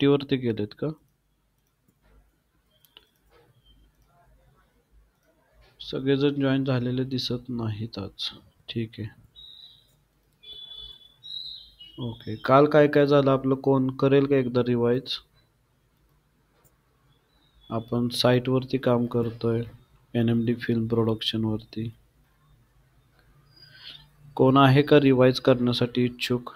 सुट्टीवरती गेलेत का? सगळेजण जॉईन झालेले दिसत नाहीत आज. ठीक आहे. ओके. काल काय काय झालं आपलं, कोण करेल का एकदा रिवाइज? आपण साईटवरती काम करतोय, NMD फिल्म प्रोडक्शन वरती. कोण आहे का रिवाइज करण्यासाठी इच्छुक?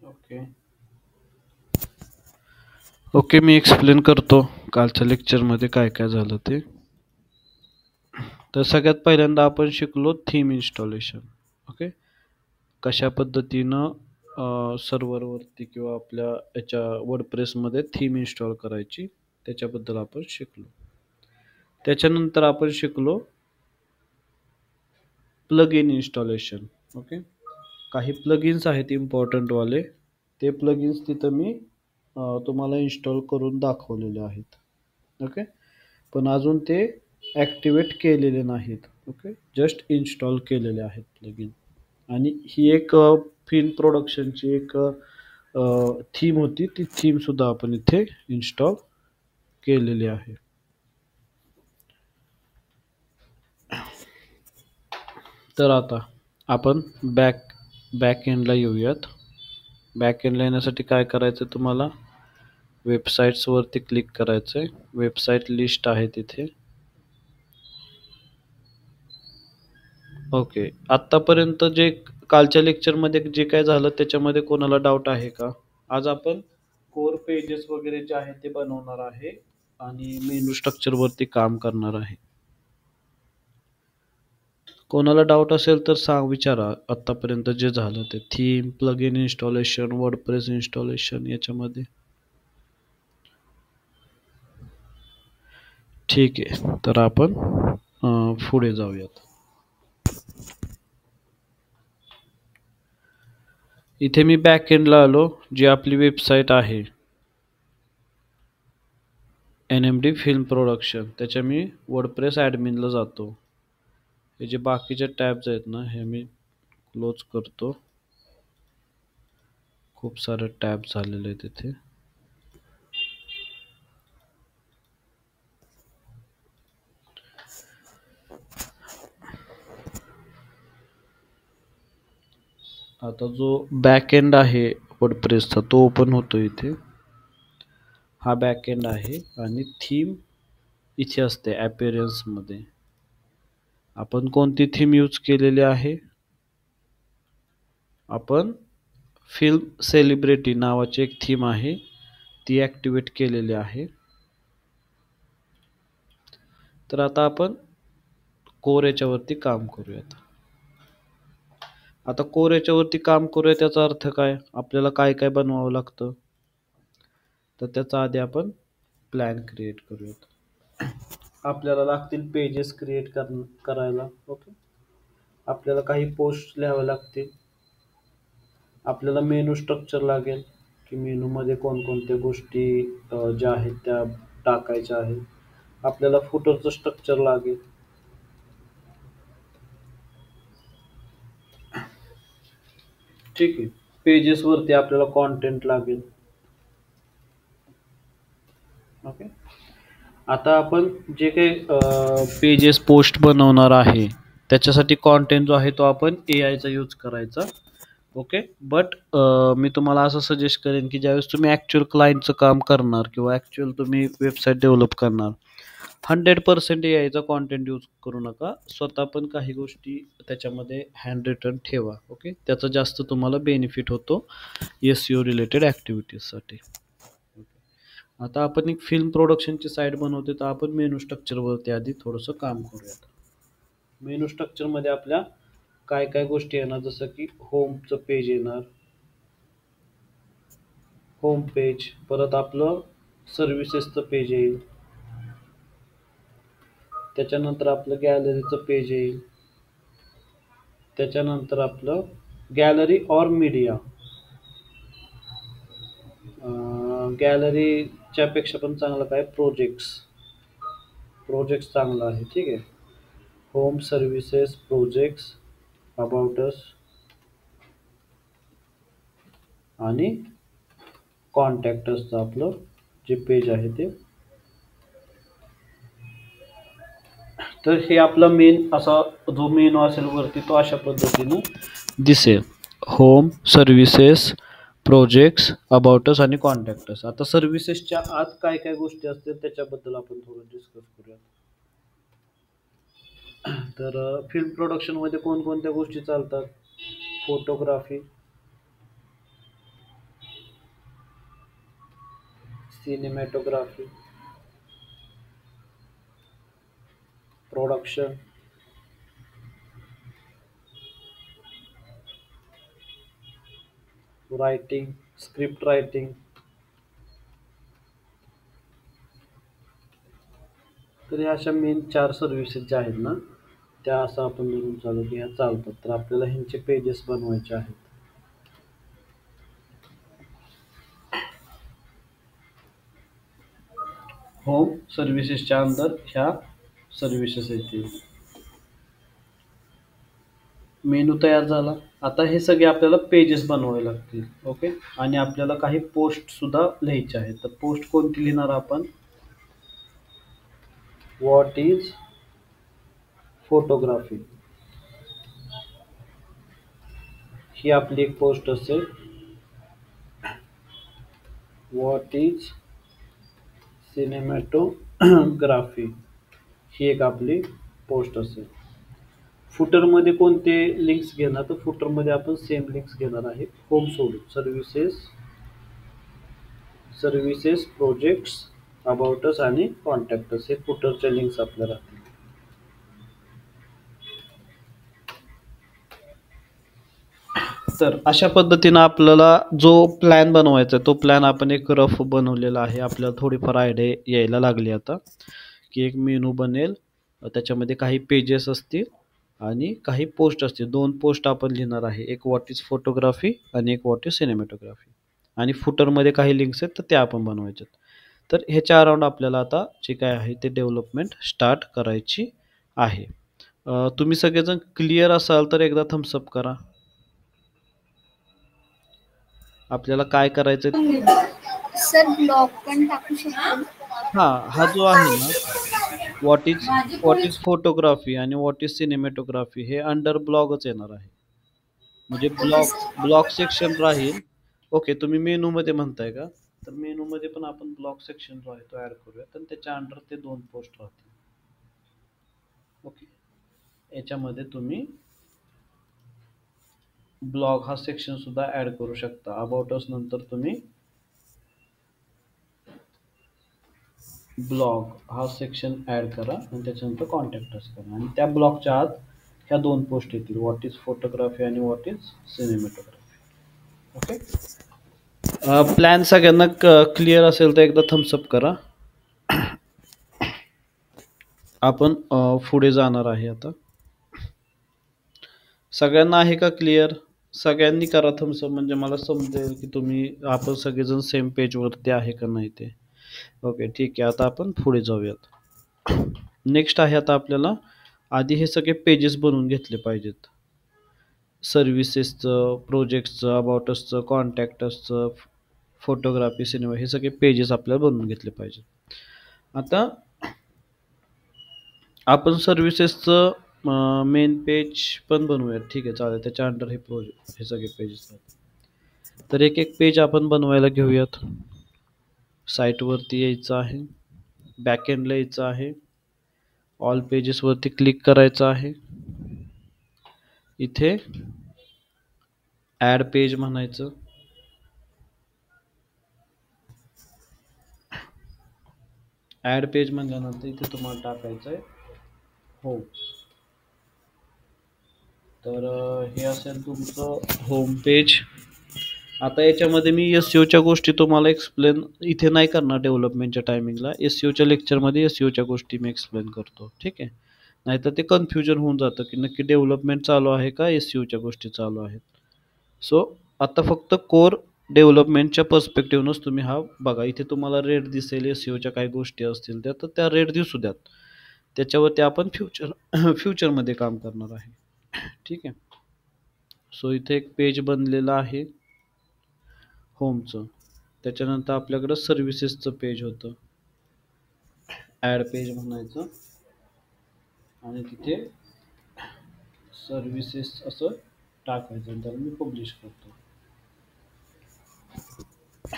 ओके. ओके, मी एक्सप्लेन करतो कालच्या लेक्चरमध्ये काय काय झालं ते. तर सगळ्यात पहिल्यांदा आपण शिकलो थीम इन्स्टॉलेशन. ओके. कशा पद्धतीनं सर्व्हरवरती किंवा आपल्या याच्या वर्डप्रेसमध्ये थीम इन्स्टॉल करायची त्याच्याबद्दल आपण शिकलो. त्याच्यानंतर आपण शिकलो प्लग इन इन्स्टॉलेशन. ओके. काही प्लगइन्स आहेत इम्पॉर्टंट वाले, ते प्लगइन्स तिथं मी तुम्हाला इन्स्टॉल करून दाखवलेले आहेत. ओके. पण अजून ते ॲक्टिवेट केलेले नाहीत. ओके. जस्ट इन्स्टॉल केलेले आहेत प्लगइन. आणि ही एक फिल्म प्रोडक्शनची एक थीम होती, ती थीम सुद्धा आपण इथे इन्स्टॉल केलेली आहे. तर आता आपण बॅक एंडला येऊयात. बॅक एंडला येण्यासाठी काय करायचं, तुम्हाला वेबसाईट्सवरती क्लिक करायचं आहे. वेबसाईट लिस्ट आहे तिथे. ओके. आत्तापर्यंत जे कालच्या लेक्चरमध्ये जे काय झालं त्याच्यामध्ये कोणाला डाऊट आहे का? आज आपण कोर पेजेस वगैरे जे आहे ते बनवणार आहे आणि मेनू स्ट्रक्चरवरती काम करणार आहे. कोणाला डाऊट असेल तर विचारा. आत्तापर्यंत जे झालं ते theme, plugin installation, WordPress installation याच्यामध्ये. ठीक आहे, तर आपण पुढे जाऊयात. इथे मी बॅक एंडला आलो. जी आपली वेबसाईट आहे NMD फिल्म प्रोडक्शन, त्याच्या मी वर्डप्रेस ॲडमिनला जातो. हे जे बाकीचे टॅब्स आहेत ना, हे मी क्लोज करतो. खूप सारे टॅब झालेले आहेत तिथे. आता जो बॅक एंड आहे वर्डप्रेसचा तो ओपन होतो इथे. हा बॅक एंड आहे आणि थीम इथे असते अपीअरन्समध्ये. आपण कोणती थीम यूज केलेली आहे? आपण फिल्म सेलिब्रिटी नावाची एक थीम आहे, ती ॲक्टिवेट केलेली आहे. तर आता आपण कोर याच्यावरती काम करूयात. आता कोर याच्यावरती काम करूया त्याचा अर्थ काय? आपल्याला काय काय बनवावं लागतं, तर त्याचा आधी आपण प्लॅन क्रिएट करूयात. आपल्याला लागतील पेजेस क्रिएट करायला. ओके. आपल्याला काही पोस्ट लिहाव्या लागतील. आपल्याला मेनू स्ट्रक्चर लागेल, की मेनूमध्ये कोणकोणत्या गोष्टी ज्या आहेत त्या टाकायच्या आहेत. आपल्याला फुटरचं स्ट्रक्चर लागेल. ठीक आहे. पेजेसवरती आपल्याला कॉन्टेंट लागेल. ओके. आता आपण जे काही पेजेस पोस्ट बनवणार आहे त्याच्यासाठी कॉन्टेंट जो आहे तो आपण AIचा यूज करायचा. ओके. बट मी तुम्हाला असं सजेस्ट करेन की ज्यावेळेस तुम्ही ॲक्च्युअल क्लायंटचं काम करणार किंवा ॲक्च्युअल तुम्ही वेबसाईट डेव्हलप करणार, 100% AIचा कॉन्टेंट यूज करू नका. स्वतः पण काही गोष्टी त्याच्यामध्ये हँड रिटन ठेवा. ओके. त्याचा जास्त तुम्हाला बेनिफिट होतो SEO रिलेटेड ॲक्टिव्हिटीजसाठी. आता आपण एक फिल्म प्रोडक्शनची साईट बनवते, तर आपण मेनू स्ट्रक्चरवरती आधी थोडंसं काम करूयात. मेनू स्ट्रक्चरमध्ये आपल्या काय काय गोष्टी येणार, जसं की होमचं पेज येणार, होम पेज, परत आपलं सर्व्हिसेसचं पेज येईल, त्याच्यानंतर आपलं गॅलरीचं पेज येईल, त्याच्यानंतर आपलं गॅलरी ऑर मीडिया, गॅलरीच्या पेक्षा पण चांगलं काय, प्रोजेक्ट्स चांगलं आहे, ठीक आहे. होम सर्व्हिसेस, प्रोजेक्ट्स, अबाउटस आणि कॉन्टॅक्टसचं आपलं जे पेज आहे ते. तर हे आपला मेन असा जो मेनू असेल वरती तो अशा पद्धतीनं दिसेल. होम, सर्व्हिसेस, प्रोजेक्ट्स, अबाउटस आणि कॉन्टॅक्टस. आता सर्व्हिसेसच्या आत काय काय गोष्टी असतील त्याच्याबद्दल आपण थोडं डिस्कस करूया. तर फिल्म प्रोडक्शनमध्ये कोणकोणत्या गोष्टी चालतात? Photography, cinematography, production, writing, script writing. तर ह्या अशा मेन 4 सर्व्हिसेस ज्या आहेत ना, त्या असं आपण धरून चालू की ह्या चालतात. तर आपल्याला ह्यांचे पेजेस बनवायचे आहेत. होम सर्व्हिसेसच्या अंदर ह्या सर्व्हिसेस येतील. मेनू तयार झाला. आता हे सगळे आपल्याला पेजेस बनवावे लागतील. ओके. आणि आपल्याला काही पोस्ट सुद्धा लिहायचे आहेत. तर पोस्ट कोणती लिहिणार आपण? व्हॉट इज फोटोग्राफी, ही आपली एक पोस्ट असेल. व्हॉट इज सिनेमॅटोग्राफी, ही एक आपली पोस्ट असेल. फुटरमध्ये कोणते लिंक्स घेणार? तर फुटरमध्ये आपण सेम लिंक्स घेणार आहे, होम सोडून. सर्व्हिसेस, प्रोजेक्ट्स, अबाउटस आणि कॉन्टॅक्टस हे फुटरच्या लिंक्स आपल्या राहतील. तर अशा पद्धतीनं आपल्याला जो प्लॅन बनवायचा आहे तो प्लॅन आपण एक रफ बनवलेला आहे. आपल्याला थोडीफार आयडिया यायला लागली आता की एक मेनू बनेल, त्याच्यामध्ये काही पेजेस असतील आणि काही पोस्ट असतील. 2 पोस्ट आपण लिहिणार आहे, एक व्हॉट इज फोटोग्राफी आणि एक व्हॉट इज सिनेमॅटोग्राफी. आणि फुटरमध्ये काही लिंक्स आहेत तर त्या आपण बनवायचे. तर ह्याच्या अराउंड आपल्याला आता जे काय आहे ते डेव्हलपमेंट स्टार्ट करायची आहे. तुम्ही सगळेजण क्लिअर असाल तर एकदा थम्सअप करा. आपल्याला काय करायचं? सर ब्लॉग पण टाकू शकतो. हा जो आहे ना, व्हॉट इज फोटोग्राफी आणि व्हॉट इज सिनेमॅटोग्राफी हे अंडर ब्लॉगच येणार आहे. म्हणजे okay blog sir. Blog section राहील. ओके, तुम्ही मेनू मध्ये म्हणताय का? तर मेनू मध्ये पण आपण ब्लॉग सेक्शन जो आहे तो ऍड करूया, तर त्याच्या अंडर ते 2 पोस्ट राहतील. ओके, याच्यामध्ये तुम्ही ब्लॉग हा सेक्शन सुद्धा ऍड करू शकता. अबाउट अस नंतर तुम्ही ब्लॉग हा सेक्शन ऍड करा आणि त्याच्यानंतर कॉन्टॅक्ट अस करा आणि त्या ब्लॉगच्या आत ह्या 2 पोस्ट येतील, व्हॉट इज फोटोग्राफी आणि what is cinematography. Okay. Plan सगळ्यांना क्लिअर असेल तर एकदा थम्सअप करा. आपण पुढे जाणार आहे आता. सगळ्यांना आहे का क्लिअर? सगळ्यांनी करा थम्सअप, म्हणजे मला समजेल की तुम्ही आपण सगळेजण सेम पेज वरती आहे का नाही ते. ओके, ठीक आहे. आता आपण पुढे जाऊयात. नेक्स्ट आहे आता आपल्याला आधी हे सगळे पेजेस बनवून घेतले पाहिजेत. सर्व्हिसेसचं, प्रोजेक्ट्सचं, अबाउटसचं, कॉन्टॅक्टसचं, फोटोग्राफी, सिनेमा, हे सगळे पेजेस आपल्याला बनवून घेतले पाहिजे. आता आपण सर्व्हिसेसचं मेन पेज पण बनवूयात. ठीक आहे, चालेल. त्याच्या अंडर हे सगळे पेजेस आहेत. तर एक एक पेज आपण बनवायला घेऊयात. साईटवरती यायचं आहे, बॅकएंडला यायचं आहे, ऑल पेजेसवरती क्लिक करायचं आहे. इथे ॲड पेज म्हणायचं. ॲड पेज म्हणल्यानंतर इथे तुम्हाला टाकायचं आहे होम. तर हे असेल तुमचं होम पेज. आता याच्यामध्ये मी SEOच्या गोष्टी तुम्हाला एक्सप्लेन इथे नाही करणार डेव्हलपमेंटच्या टायमिंगला. SEOच्या लेक्चरमध्ये SEOच्या गोष्टी मी एक्सप्लेन करतो, ठीक आहे. नाहीतर ते कन्फ्युजन होऊन जातं की नक्की डेव्हलपमेंट चालू आहे का SEOच्या गोष्टी चालू आहेत. सो आता फक्त कोर डेव्हलपमेंटच्या पर्स्पेक्टिव्हनच तुम्ही हा बघा. इथे तुम्हाला रेट दिसेल, SEOच्या काही गोष्टी असतील त्या, तर त्या रेट दिसू द्यात. त्याच्यावरती आपण फ्युचरमध्ये काम करणार आहे, ठीक आहे. सो इथे एक पेज बनलेलं आहे होमचं. त्याच्यानंतर आपल्याकडं सर्व्हिसेसचं पेज होतं, ॲड पेज म्हणायचं, आणि तिथे सर्व्हिसेस असं टाकायचं. तर मी पब्लिश करतो.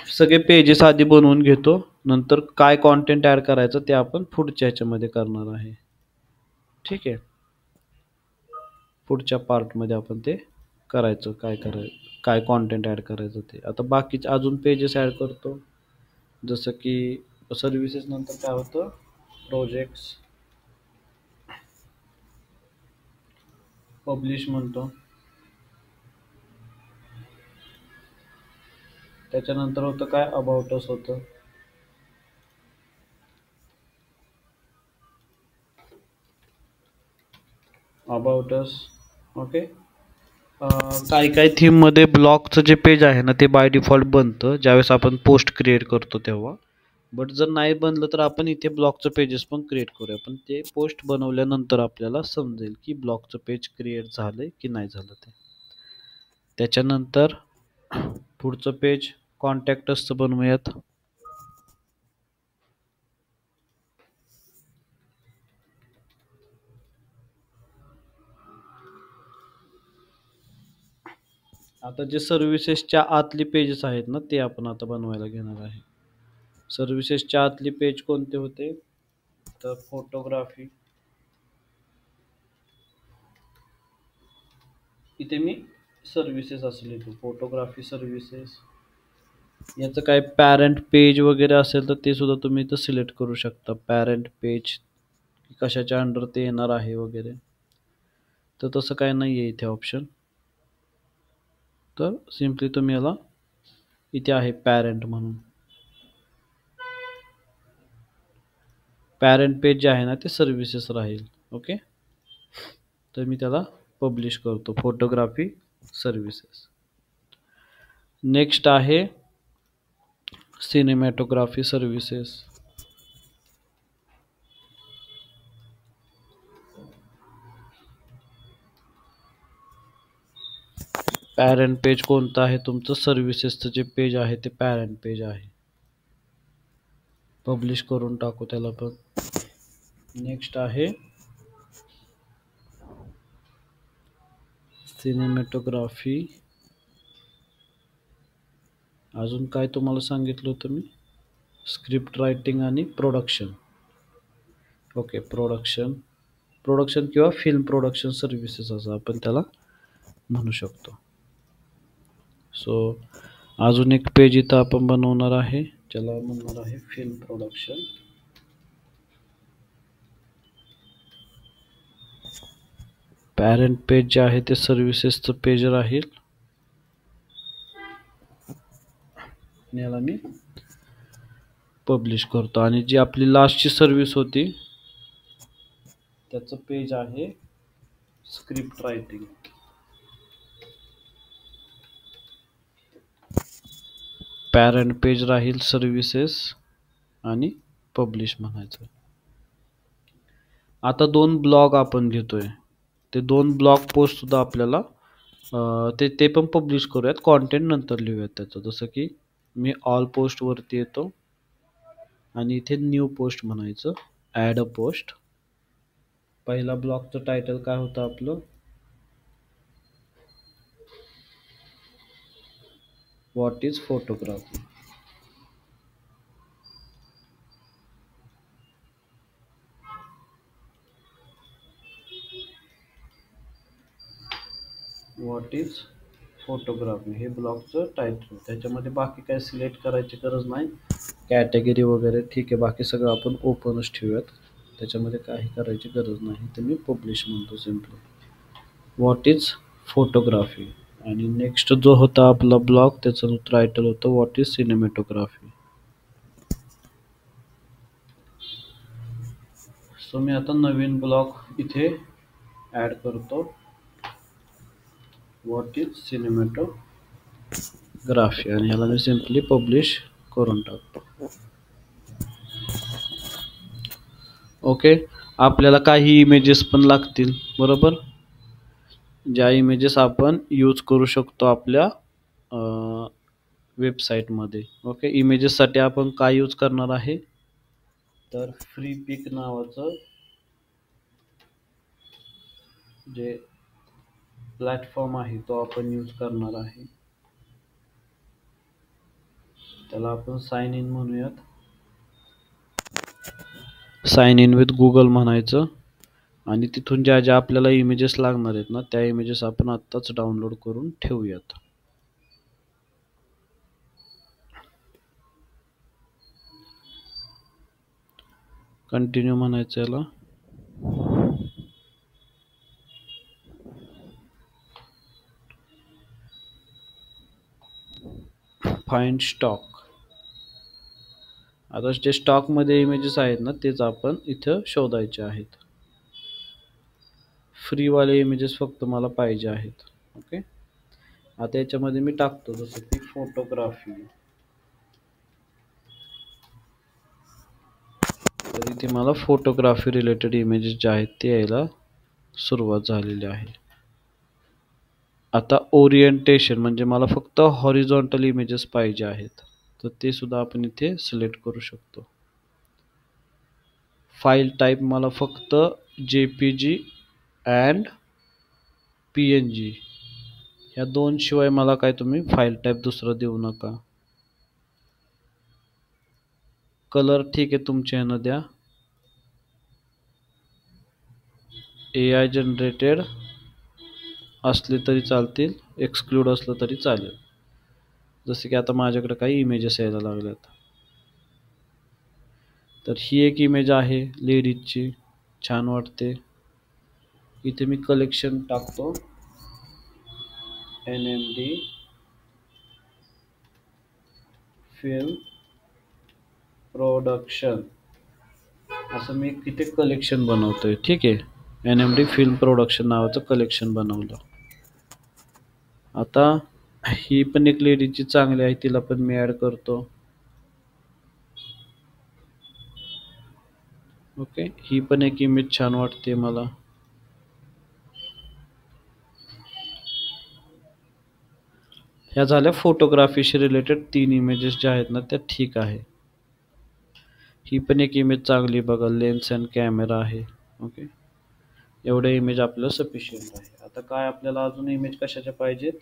सगळे पेजेस आधी बनवून घेतो, नंतर काय कॉन्टेंट ॲड करायचं ते आपण पुढच्या ह्याच्यामध्ये करणार आहे, ठीक आहे. पुढच्या पार्टमध्ये आपण ते करायचं, काय कॉन्टेंट ॲड करायचं ते. आता बाकीचे अजून पेजेस ॲड करतो, जसं की सर्व्हिसेस नंतर काय होतं, प्रोजेक्ट्स, पब्लिश म्हणतो. त्याच्यानंतर होतं काय, अबाउट अस होतं. About us, okay. काही थीममध्ये ब्लॉगचं जे पेज आहे ना, ते बाय डिफॉल्ट बनतं ज्यावेळेस आपण पोस्ट क्रिएट करतो तेव्हा. बट जर नाही बनलं तर आपण इथे ब्लॉगचं पेजेस पण क्रिएट करूया. पण ते पोस्ट बनवल्यानंतर आपल्याला समजेल की ब्लॉगचं पेज क्रिएट झालंय की नाही झालं ते. त्याच्यानंतर पुढचं पेज कॉन्टॅक्ट असतं बनवूयात. आता जे सर्व्हिसेसच्या आतली पेजेस आहेत ना, ते आपण आता बनवायला घेणार आहे. सर्व्हिसेसच्या आतली पेज कोणते होते, तर फोटोग्राफी. इथे मी सर्व्हिसेस असं लिहितो, फोटोग्राफी सर्व्हिसेस. याचं काय पॅरेंट पेज वगैरे असेल तर ते सुद्धा तुम्ही इथं सिलेक्ट करू शकता, पॅरेंट पेज कशाच्या अंडर ते येणार आहे वगैरे. तर तसं काय नाही आहे इथे ऑप्शन. तर सिम्पली तुम्ही याला, इथे आहे पॅरेंट म्हणून, पॅरेंट पेज जे आहे ना ते सर्व्हिसेस राहील, ओके. तर मी त्याला पब्लिश करतो, फोटोग्राफी सर्व्हिसेस. नेक्स्ट आहे सिनेमॅटोग्राफी सर्व्हिसेस. पॅरेंट पेज कोणतं आहे तुमचं, सर्व्हिसेसचं जे पेज आहे ते पॅरेंट पेज आहे. पब्लिश करून टाकू त्याला पण. नेक्स्ट आहे सिनेमॅटोग्राफी. अजून काय तुम्हाला सांगितलं होतं मी, स्क्रिप्ट रायटिंग आणि प्रोडक्शन. ओके, प्रोडक्शन किंवा फिल्म प्रोडक्शन सर्व्हिसेस असं आपण त्याला म्हणू शकतो. सो अजून एक पेज इथं आपण बनवणार आहे, ज्याला म्हणणार आहे फिल्म प्रोडक्शन. पॅरेंट पेज जे आहे ते सर्व्हिसेसचं पेज राहील. याला मी पब्लिश करतो. आणि जी आपली लास्टची सर्व्हिस होती त्याचं पेज आहे स्क्रिप्ट रायटिंग. पॅरेंट पेज राहील सर्व्हिसेस आणि पब्लिश म्हणायचं. आता 2 ब्लॉग आपण घेतोय, ते 2 ब्लॉग पोस्ट सुद्धा आपल्याला ते पण पब्लिश करूयात. कॉन्टेंट नंतर लिहूयात त्याचं. जसं की मी ऑल पोस्ट वरती येतो आणि इथे न्यू पोस्ट म्हणायचं, ॲड अ पोस्ट. पहिला ब्लॉगचं टायटल काय होतं आपलं, what is photography. What is photography हे ब्लॉगचं टायटल. त्याच्यामध्ये बाकी काय सिलेक्ट करायची गरज नाही, कॅटेगरी वगैरे ठीक आहे. बाकी सगळं आपण ओपनच ठेवूयात, त्याच्यामध्ये काही करायची गरज नाही. तर मी पब्लिश म्हणतो सिम्पली. What is photography. आणि नेक्स्ट जो होता आपला ब्लॉग त्याचं टायटल होतं व्हॉट इज सिनेमॅटोग्राफी. सो मी आता नवीन ब्लॉग इथे ॲड करतो, व्हॉट इज सिनेमॅटोग्राफी, आणि ह्याला मी सिम्पली पब्लिश करून टाकतो. ओके. आपल्याला काही इमेजेस पण लागतील, बरोबर, ज्या इमेजेस आपण यूज करू शकतो आपल्या वेबसाईटमध्ये. ओके. इमेजेससाठी आपण काय यूज करणार आहे, तर फ्री पिक नावाचं जे प्लॅटफॉर्म आहे तो आपण यूज करणार आहे. त्याला आपण साइन इन म्हणूयात, साइन इन विथ गुगल म्हणायचं, आणि तिथून ज्या ज्या आपल्याला इमेजेस लागणार आहेत ना त्या इमेजेस आपण आत्ताच डाउनलोड करून ठेवूयात. कंटिन्यू म्हणायचं याला. Find stock. आता जे स्टॉकमध्ये इमेजेस आहेत ना तेच आपण इथं शोधायचे आहेत. फ्रीवाले इमेजेस फक्त मला पाहिजे आहेत. ओके. आता याच्यामध्ये मी टाकतो जसं की फोटोग्राफी, तर इथे मला फोटोग्राफी रिलेटेड इमेजेस जे आहेत ते यायला सुरुवात झालेली आहे. आता ओरिएंटेशन म्हणजे मला फक्त हॉरिझॉन्टल इमेजेस पाहिजे आहेत, तर ते सुद्धा आपण इथे सिलेक्ट करू शकतो. फाईल टाईप मला फक्त JPG अँड PNG ह्या दोन शिवाय मला काय तुम्ही फाईल टाईप दुसरं देऊ नका. कलर ठीक आहे तुमच्या ह्यानं द्या, AI जनरेटेड असले तरी चालतील, एक्सक्लूड असलं तरी चालेल. जसे की आता माझ्याकडे काही इमेजेस यायला लागल्यात, तर ही एक इमेज आहे लेडीजची, छान वाटते. इथे मी कलेक्शन टाकतो NMD फिल्म प्रोडक्शन, असं मी इथे कलेक्शन बनवतोय. ठीक आहे, NMD फिल्म प्रोडक्शन नावाचं कलेक्शन बनवलं. आता ही पण एक लेडीजची चांगली आहे, तिला पण मी ॲड करतो. ओके. ही पण एक इमेज छान वाटते मला. ह्या झाल्या फोटोग्राफीशी रिलेटेड 3 इमेजेस ज्या आहेत ना त्या ठीक आहे. ही पण एक इमेज चांगली बघा, लेन्स अँड कॅमेरा आहे. ओके. एवढे इमेज आपल्याला सफिशियंट आहे. आता काय आपल्याला अजून इमेज कशाच्या पाहिजेत,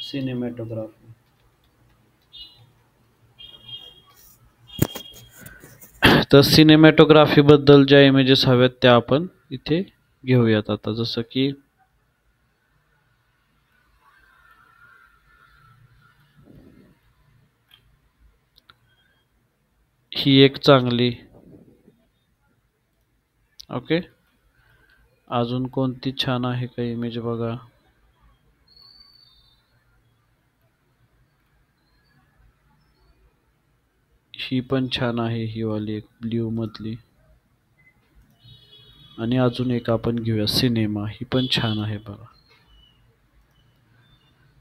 सिनेमॅटोग्राफी. तर सिनेमॅटोग्राफी बद्दल ज्या इमेजेस हव्यात त्या आपण इथे घेऊयात. आता जसं की ही एक चांगली. ओके. अजून कोणती छान आहे का इमेज बघा. ही पण छान आहे, ही वाली एक ब्ल्यू मधली. आणि अजून एक आपण घेऊया सिनेमा, ही पण छान आहे बघा.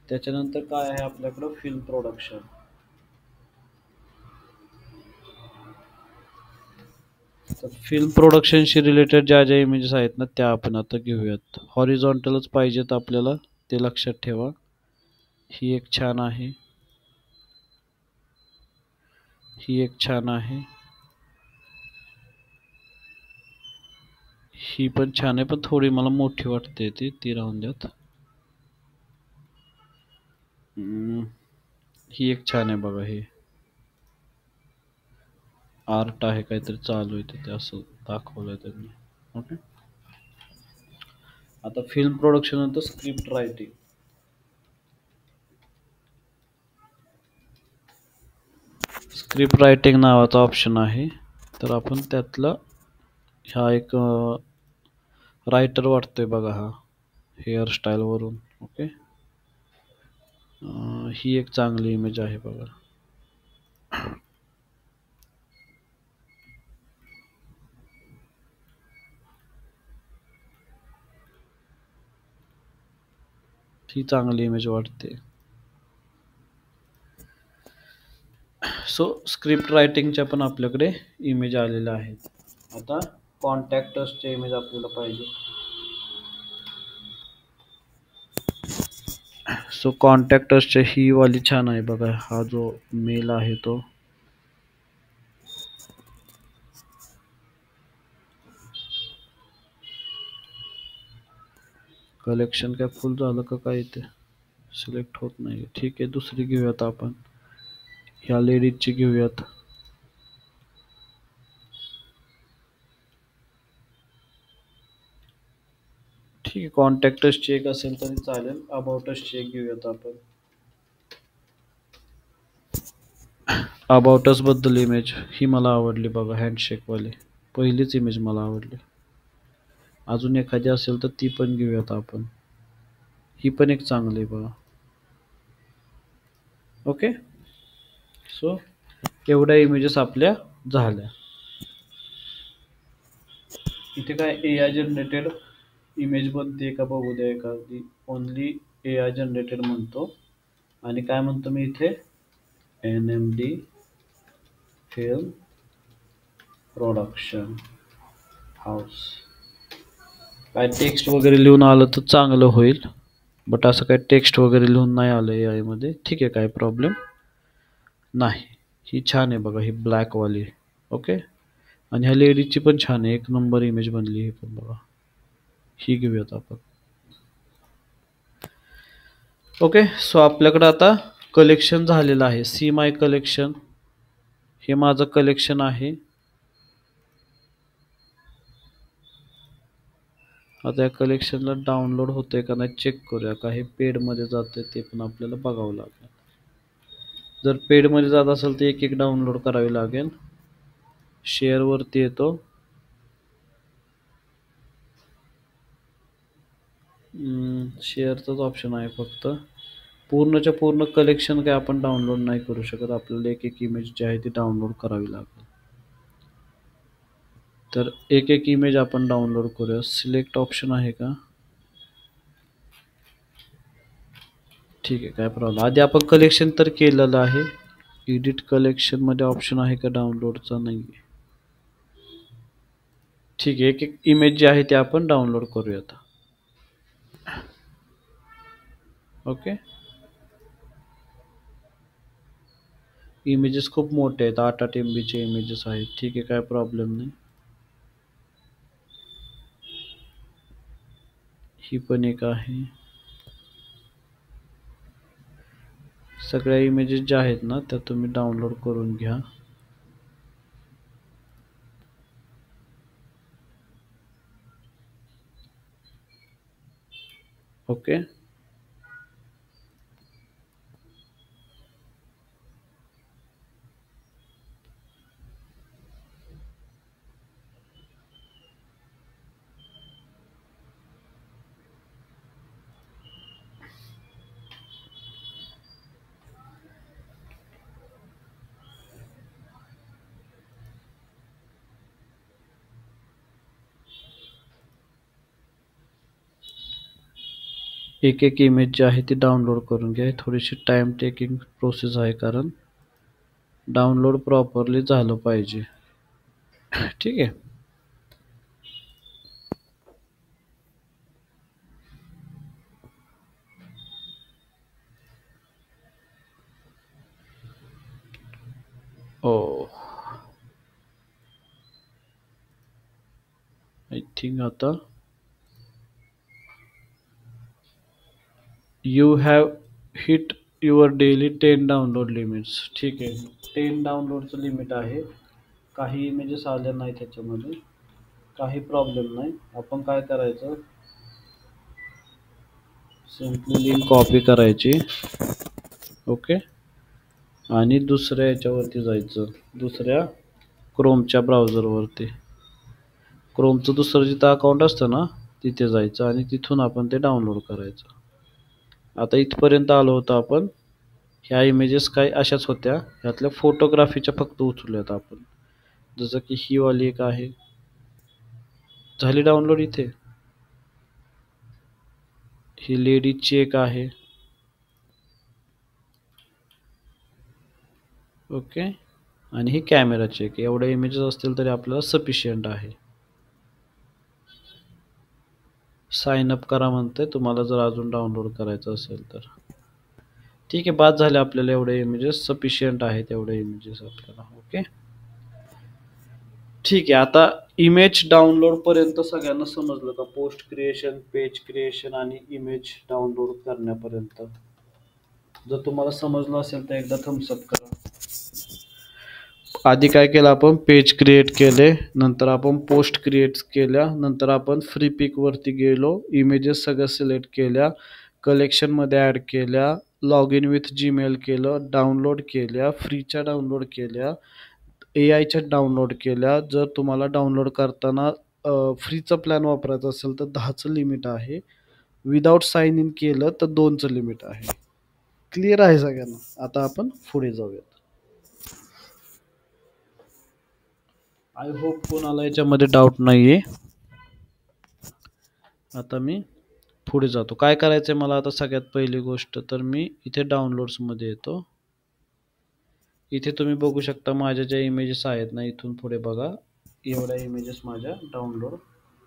त्याच्यानंतर काय आहे आपल्याकडं, फिल्म प्रोडक्शन. तर फिल्म प्रोडक्शनशी रिलेटेड ज्या ज्या इमेजेस आहेत ना त्या आपण आता घेऊयात. हॉरिझॉन्टलच पाहिजेत आपल्याला, ते लक्षात ठेवा. ही एक छान आहे, ही एक छान आहे, ही पण छान आहे, पण थोडी मला मोठी वाटते ती राहून द्यात. ही एक छान आहे बघा. ही आर्ट आहे, काहीतरी चालू आहे ते असं दाखवलंय त्यांनी. ओके. आता फिल्म प्रोडक्शन नंतर स्क्रिप्ट रायटिंग. स्क्रिप्ट रायटिंग नावाचा ऑप्शन आहे, तर आपण त्यातलं हा एक रायटर वाटतोय बघा. हा हेअरस्टाईलवरून. ओके, ही एक चांगली इमेज आहे बघा. ही चांगली इमेज वाटते. सो स्क्रिप्ट रायटिंगच्या पण आपल्याकडे इमेज आलेल्या आहेत. आता कॉन्टॅक्टर्सचे इमेज आपल्याला पाहिजे. सो कॉन्टॅक्टर्सचे ही वाली छान आहे बघा. हा जो मेल आहे तो कलेक्शन काय फुल झालं का काय ते सिलेक्ट होत नाही. ठीक आहे, दुसरी घेऊयात आपण. ह्या लेडीजची घेऊयात. ठीक आहे, कॉन्टॅक्टर्सची एक असेल तरी चालेल. अबाउटसची एक घेऊयात आपण. अबाउटस बद्दल इमेज ही मला आवडली बघा, हँडशेकवाली. पहिलीच इमेज मला आवडली. अजून एखादी असेल तर ती पण घेऊयात आपण. ही पण एक चांगली बघा. ओके, सो एवढ्या इमेजेस आपल्या झाल्या. इथे काय AI जनरेटेड इमेज बनते का बघू द्या एखादी. ओनली AI जनरेटेड म्हणतो. आणि काय म्हणतो मी इथे, NMD फिल्म प्रोडक्शन हाऊस. काय टेक्स्ट वगैरे लिहून आलं तर चांगलं होईल, बट असं काय टेक्स्ट वगैरे लिहून नाही आलं AI मध्ये. ठीक आहे, काय प्रॉब्लेम नाही. ही छान आहे बघा, ही ब्लॅकवाली. ओके, आणि ह्या लेडीजची पण छान आहे, एक नंबर इमेज बनली ही पण बघा. ही घेऊयात आपण. ओके, सो आपल्याकडं आता कलेक्शन झालेलं आहे. सी माय कलेक्शन, हे माझं कलेक्शन आहे. आता या कलेक्शनला डाउनलोड होतंय का नाही चेक करूया. का हे पेडमध्ये जातंय ते पण आपल्याला बघावं लागेल. जर पेडमध्ये जात असेल तर एक एक डाउनलोड करावी लागेल. शेअरवरती येतो. शेअरचाच ऑप्शन आहे फक्त. पूर्णच्या पूर्ण कलेक्शन काय आपण डाउनलोड नाही करू शकत. आपल्याला एक एक इमेज जी आहे ती डाउनलोड करावी लागेल. तर एक एक इमेज आपण डाउनलोड करूया. सिलेक्ट ऑप्शन आहे का? ठीक आहे, काय प्रॉब्लेम. आधी आपण कलेक्शन तर केलेलं आहे. एडिट कलेक्शन मध्ये ऑप्शन आहे का डाउनलोडचा? नाही. ठीक आहे, एक एक इमेज जी आहे ती आपण डाउनलोड करूयात. ओके, इमेजेस खूप मोठे आहेत, 8-8 MB चे इमेजेस आहेत. ठीक आहे, काय प्रॉब्लेम नाही. ही पण एक आहे. सगळ्या इमेजेस ज्या आहेत ना त्या तुम्ही डाउनलोड करून घ्या. ओके, एक एक इमेज जी आहे ती डाउनलोड करून घ्या. थोडीशी टाइम टेकिंग प्रोसेस आहे कारण डाउनलोड प्रॉपरली झालं पाहिजे. ठीक आहे, ओ आय थिंक आता you have hit your daily 10 download limits. ठीक आहे, 10 डाउनलोडचं लिमिट आहे. काही इमेजेस आल्या नाही त्याच्यामध्ये, काही प्रॉब्लेम नाही. आपण काय करायचं, सिम्पली लिंक कॉपी करायची. ओके, आणि दुसऱ्या याच्यावरती जायचं, दुसऱ्या क्रोमच्या ब्राउझरवरती. क्रोमचं दुसरं जिथं अकाउंट असतं ना तिथे जायचं आणि तिथून आपण ते डाउनलोड करायचं. आता इथपर्यंत आलो होतो आपण. ह्या इमेजेस काही अशाच होत्या, ह्यातल्या फोटोग्राफीच्या फक्त उचलल्यात आपण. जसं की ही वाली एक आहे, झाली डाउनलोड इथे. ही लेडीजची एक आहे. ओके, आणि ही कॅमेराची एक. एवढ्या इमेजेस असतील तरी आपल्याला सफिशियंट आहे. साइन अप करा म्हणते तुम्हाला जर अजून डाउनलोड करायचं असेल तर. ठीक आहे, बाद झाले आपल्याला एवढे इमेजेस, सफिशियंट आहेत एवढे इमेजेस आपल्याला. ओके, ठीक आहे. आता इमेज डाउनलोड पर्यंत सगळ्यांना समजलं का? पोस्ट क्रिएशन, पेज क्रिएशन आणि इमेज डाउनलोड करण्यापर्यंत. जर तुम्हाला समजलं असेल तर एकदा थम्सअप करा. आधी काय केलं आपण? पेज क्रिएट केले, नंतर आपण पोस्ट क्रिएट केल्या, नंतर आपण फ्री पिक वरती गेलो, इमेजेस सगळ्या सिलेक्ट केल्या, कलेक्शन मध्ये ऍड केल्या, लॉग इन विथ जीमेल केलं, डाउनलोड केल्या, फ्रीच्या डाउनलोड केल्या, एआयच्या डाउनलोड केल्या. जर तुम्हाला डाउनलोड करताना फ्रीचा प्लॅन वापरायचा असेल तर 10चं लिमिट आहे. विदाउट साइन इन केलं तर 2चं लिमिट आहे. क्लिअर आहे सगळ्यांना? आता आपण पुढे जाऊयात. आय होप कोणाला याच्यामध्ये डाऊट नाहीये. आता मी पुढे जातो. काय करायचंय मला आता? सगळ्यात पहिली गोष्ट तर मी इथे डाउनलोड्स मध्ये येतो. इथे तुम्ही बघू शकता माझ्या ज्या इमेजेस आहेत ना, इथून पुढे बघा, एवढ्या इमेजेस माझ्या डाउनलोड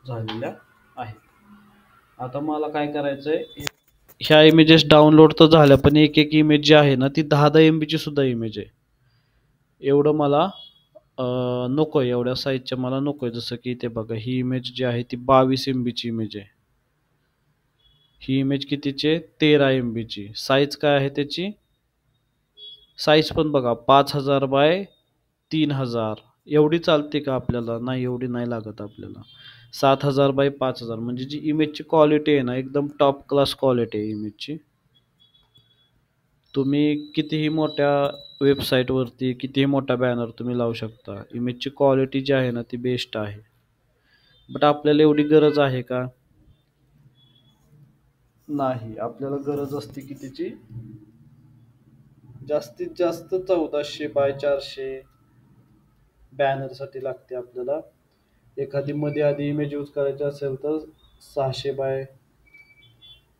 झालेल्या आहेत. आता मला काय करायचंय? ह्या इमेजेस डाउनलोड तर झाल्या, पण एक एक इमेज जी आहे ना ती 10-10 MB ची सुद्धा इमेज आहे. एवढं मला नकोय, एवढ्या साईजच्या मला नकोय. जसं की इथे बघा, ही इमेज जी आहे ती 22 MB ची इमेज आहे. ही इमेज कितीची आहे? 13 MB ची. साईज काय आहे त्याची? साईज पण बघा, 5000 बाय 3000. एवढी चालते का आपल्याला? नाही, एवढी नाही लागत आपल्याला. 7000 बाय 5000. म्हणजे जी इमेजची क्वालिटी आहे ना, एकदम टॉप क्लास क्वालिटी आहे इमेजची. तुम्ही कितीही मोठ्या वेबसाईटवरती कितीही मोठा बॅनर तुम्ही लावू शकता. इमेजची क्वालिटी जी आहे ना ती बेस्ट आहे. बट आपल्याला एवढी गरज आहे का? नाही. आपल्याला गरज असते कितीची? जास्तीत जास्त 1400 बाय 400 बॅनरसाठी लागते आपल्याला. एखादी मध्ये आधी इमेज यूज करायची असेल तर 600 बाय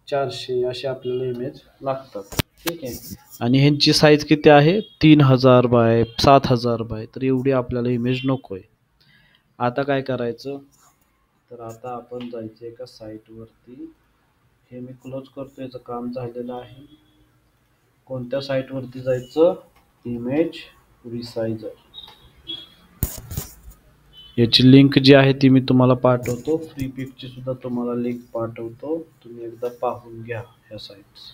400 असे आपल्याला इमेज लागतात. ठीक आहे. आणि ह्यांची साईज किती आहे? 3000 बाय 7000 बाय. तर एवढी आपल्याला इमेज नकोय. आता काय करायचं? तर आता आपण जायचं एका साईट वरती. हे मी क्लोज करतो, याचं काम झालेलं आहे. कोणत्या साईट वरती जायचं? इमेज रिसायझर. याची लिंक जी आहे ती मी तुम्हाला पाठवतो. फ्री पिकची सुद्धा तुम्हाला लिंक पाठवतो, तुम्ही एकदा पाहून घ्या ह्या साईट्स.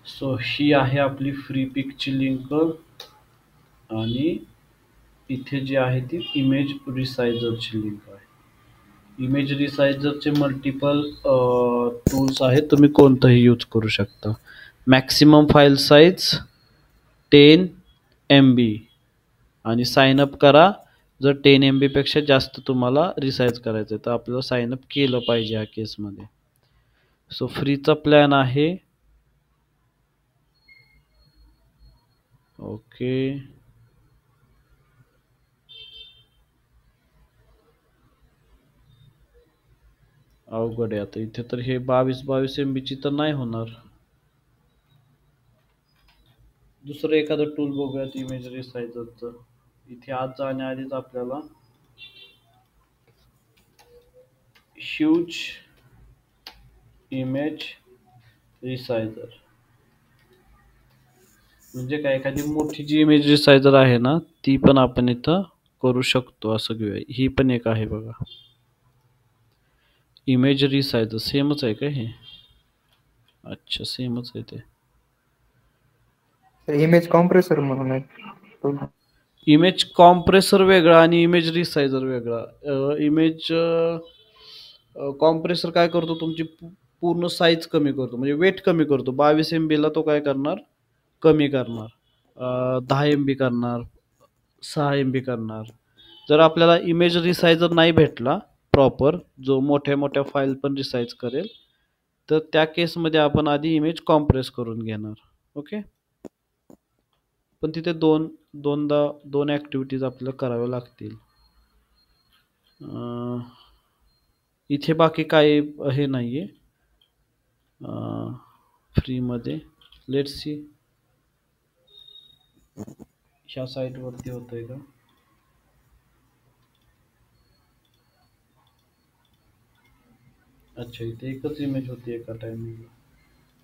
सो ही आहे आपली फ्री पिकची लिंक, आणि इथे जी आहे ती इमेज रिसायझरची लिंक आहे. इमेज रिसायझरचे मल्टिपल टूल्स आहेत, तुम्ही कोणतंही यूज करू शकता. मॅक्सिमम फाईल साईज 10 MB, आणि साइन अप करा जर 10 MB पेक्षा जास्त तुम्हाला रिसाइज करायचं आहे तर आपल्याला साइन अप केलं पाहिजे या केसमध्ये. सो फ्रीचा प्लॅन आहे. ओके, अवघड आहे आता इथे. तर हे 22 MB ची तर नाही होणार. दुसरं एखादं टूल बघूयात इमेज रिसायझरचं. इथे आज जाण्याआधीच आपल्याला ह्यूज इमेज रिसायझर म्हणजे काय, एखादी मोठी जी इमेज रिसायझर आहे ना ती पण आपण इथं करू शकतो. असं घेऊया, ही पण एक आहे बघा, इमेज रिसायझर. सेमच आहे का हे? अच्छा, सेमच आहे ते. इमेज कॉम्प्रेसर म्हणून आहे. इमेज कॉम्प्रेसर वेगळा आणि इमेज रिसायझर वेगळा. इमेज कॉम्प्रेसर काय करतो? तुमची पूर्ण साईज कमी करतो, म्हणजे वेट कमी करतो. 22 MB ला तो काय करणार? कमी करणार. 10 MB करणार, 6 MB करणार. जर आपल्याला इमेज रिसायझर नाही भेटला प्रॉपर, जो मोठ्या मोठ्या फाईल पण रिसाईज करेल, तर त्या केसमध्ये आपण आधी इमेज कॉम्प्रेस करून घेणार. ओके. पण तिथे दोन ॲक्टिव्हिटीज आपल्याला कराव्या लागतील. इथे बाकी काही हे नाही आहे फ्रीमध्ये. लेट्स सी ह्या साईटवरती होतंय का. अच्छा, इथे एकच इमेज होती एका टायमिंगला.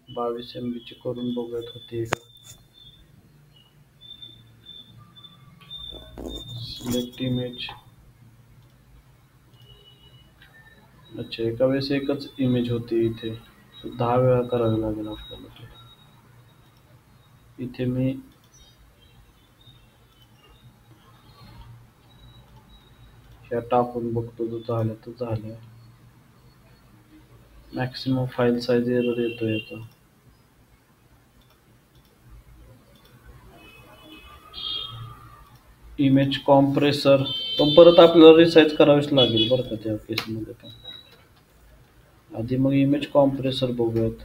22 MB ची करून बघत होती का. Select image. अच्छा, एका वेळेस एकच इमेज होती इथे. 10 वेळा करावे लागेल आपल्याला ते. इथे मी ह्या टाकून बघतो, जो झालं तर झालं. मॅक्सिमम फाईल साईज एरर येतोय आता. इमेज कॉम्प्रेसर पण परत आपल्याला रिसाईज करावीच लागेल बरं का त्या केसमध्ये पण. आधी मग इमेज कॉम्प्रेसर बघूयात.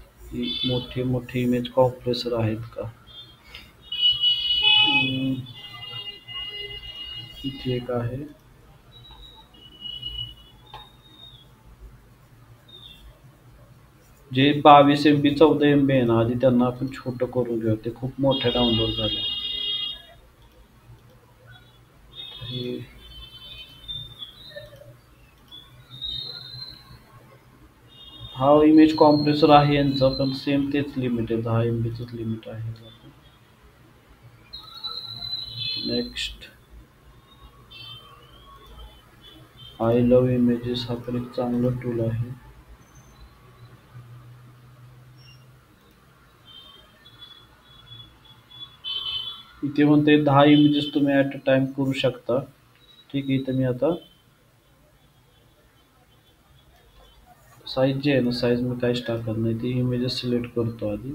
मोठे मोठे इमेज कॉम्प्रेसर आहेत का. इथे एक आहे. जे 22 MB 14 MB आहे ना, आधी त्यांना आपण छोटं करून घेऊ. ते खूप मोठ्या डाउनलोड झाल्या. हा इमेज कॉम्प्रेसर आहे यांचा, पण सेम तेच लिमिट आहे, 10 MBचंच लिमिट आहे. नेक्स्ट, आय लव्ह इमेजेस हा पण एक चांगला टूल आहे. इथे म्हणते 10 इमेजेस तुम्ही ॲट अ टाइम करू शकता. ठीक आहे. इथं मी आता साईज जे आहे ना, साईज मी काहीच टाकत नाही, ती इमेजेस सिलेक्ट करतो आधी.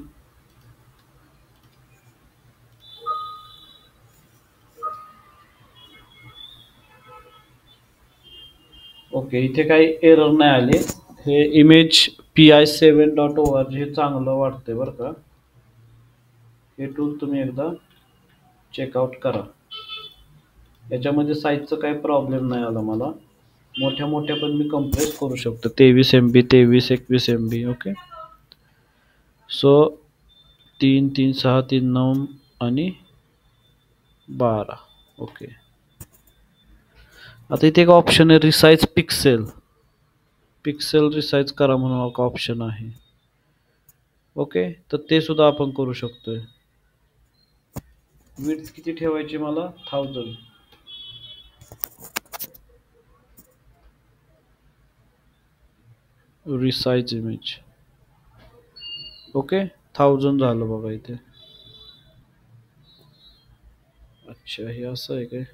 ओके, इथे काही एरर नाही आले. हे इमेज pi7.org हे चांगलं वाटतंय बरं का. हे टूल तुम्ही एकदा चेकआउट करा. याच्यामध्ये साईजचा काही प्रॉब्लेम नाही आला मला. मोठ्या मोठ्या पण मी कम्प्रेस करू शकतो. 23 MB, 23, 21 MB. ओके. सो 3, 3, 6, 3, 9 आणि 12. ओके. आता इथे एक ऑप्शन आहे रिसाईज पिक्सेल. पिक्सेल रिसाईज करा म्हणून एक ऑप्शन आहे. ओके, तर ते सुद्धा आपण करू शकतोय. विड्थ किती ठेवायची मला. 1000. Resize image. ओके, 1000 झालं बघा इथे. अच्छा, हे असं आहे काय.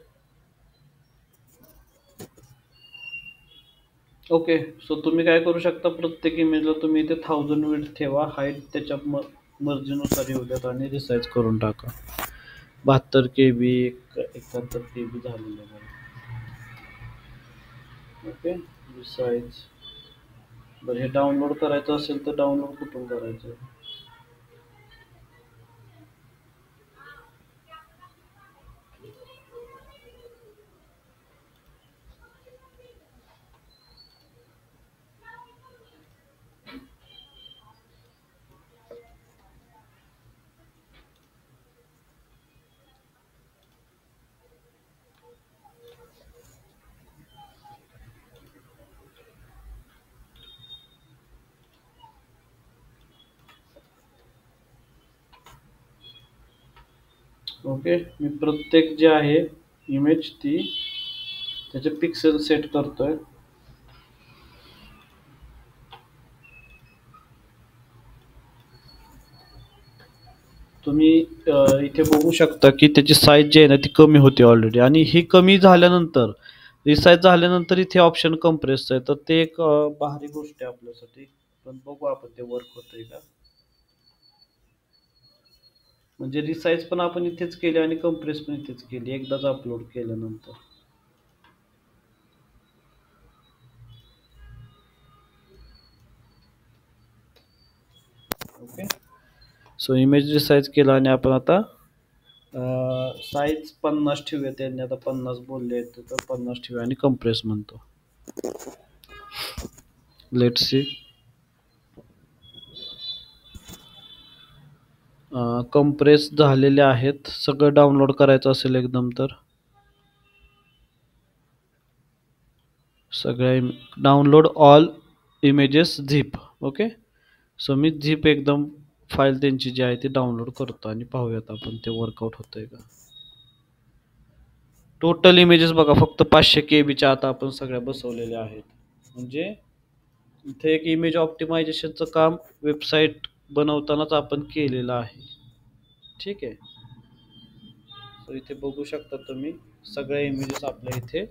ओके, सो तुम्ही काय करू शकता, प्रत्येक इमेजला तुम्ही इथे 1000 विड्थ ठेवा. हाईट त्याच्या मर्जीनुसार येऊ द्यात आणि रिसाईज करून टाका. 72 KB, 71 KB झालेलं आहे. Okay, resize. बरं, हे डाउनलोड करायचं असेल तर डाउनलोड कुठून करायचं. ओके, मी प्रत्येक जे आहे इमेज ती त्याचे पिक्सेल सेट करतोय. तुम्ही इथे बघू शकता की त्याची साईज जी आहे ना ती कमी होती ऑलरेडी, आणि ही कमी झाल्यानंतर रिसाईज झाल्यानंतर इथे ऑप्शन कम्प्रेस आहे. तर ते एक भारी गोष्ट आहे आपल्यासाठी. पण बघू आपण ते वर्क होतंय का. म्हणजे रिसाईज पण आपण इथेच केली आणि कम्प्रेस पण इथेच केली एकदाच अपलोड केल्यानंतर. ओके. सो इमेज रिसाईज केला आणि आपण आता साईज 50 ठेवूया. त्यांनी आता 50 बोलले आहेत तर 50 ठेवूया आणि कम्प्रेस म्हणतो. Let's see. कम्प्रेस झालेले आहेत. सगळं डाउनलोड करायचं असेल एकदम तर सगळ्या download all images zip. Okay. So मी झिप एकदम फाईल त्यांची जी आहे ती डाउनलोड करतो आणि पाहूयात आपण ते वर्कआउट होतंय का. टोटल इमेजेस बघा फक्त 500 KB आता आपण सगळ्या बसवलेल्या आहेत. म्हणजे इथे एक इमेज ऑप्टिमायझेशनचं काम वेबसाईट बनवतानाच आपण केलेलं आहे. ठीक आहे. सो इथे बघू शकता तुम्ही सगळ्या इमेजेस आपल्या इथे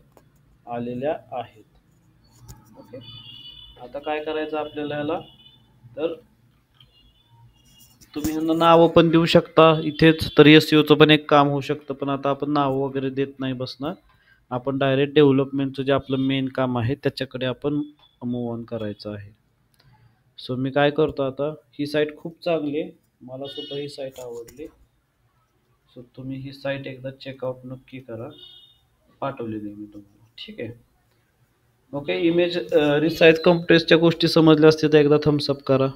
आलेल्या आहेत. ओके. आता काय करायचं आपल्याला ह्याला तर तुम्ही ह्यांना नावं पण देऊ शकता इथेच. तर SEOचं पण एक काम होऊ शकतं पण आता आपण नावं वगैरे देत नाही बसणार. आपण डायरेक्ट डेव्हलपमेंटचं जे आपलं मेन काम आहे त्याच्याकडे आपण मूव ऑन करायचं आहे. सो मी काय करतो आता ही साईट खूप चांगली आहे. मला सुद्धा ही साईट आवडली. सो तुम्ही ही साईट एकदा चेकआउट नक्की करा. पाठवलेली मी तुम्हाला. ठीक आहे. ओके. इमेज रिसाईज कम्प्रेसच्या गोष्टी समजल्या असतील तर एकदा थम्सअप करा.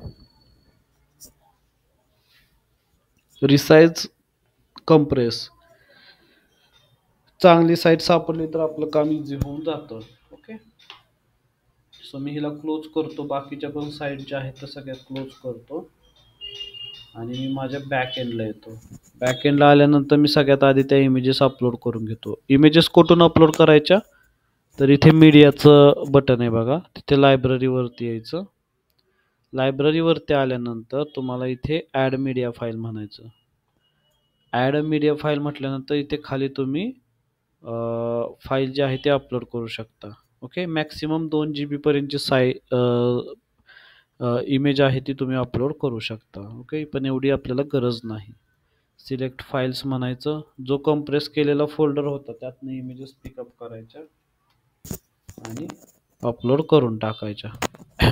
रिसाईज कम्प्रेस चांगली साईट सापडली तर आपलं काम इझी होऊन जातं. ओके. सो मी हिला क्लोज करतो. बाकीच्या पण साईट ज्या आहेत त्या सगळ्या क्लोज करतो आणि मी माझ्या बॅक एंडला येतो. बॅक एंडला आल्यानंतर मी सगळ्यात आधी त्या इमेजेस अपलोड करून घेतो. इमेजेस कुठून अपलोड करायच्या तर इथे मीडियाचं बटन आहे बघा. तिथे लायब्ररीवरती यायचं. लायब्ररीवरती आल्यानंतर तुम्हाला इथे ॲड मीडिया फाईल म्हणायचं. ॲड मीडिया फाईल म्हटल्यानंतर इथे खाली तुम्ही फाईल जी आहे ते अपलोड करू शकता. ओके. मॅक्सिमम 2 GB पर्यंतची इमेज आहे ती तुम्ही अपलोड करू शकता. ओके. पण एवढी आपल्याला गरज नाही. सिलेक्ट फाईल्स म्हणायचं. जो कम्प्रेस केलेला फोल्डर होता त्यातनं इमेजेस पिकअप करायच्या आणि अपलोड करून टाकायच्या.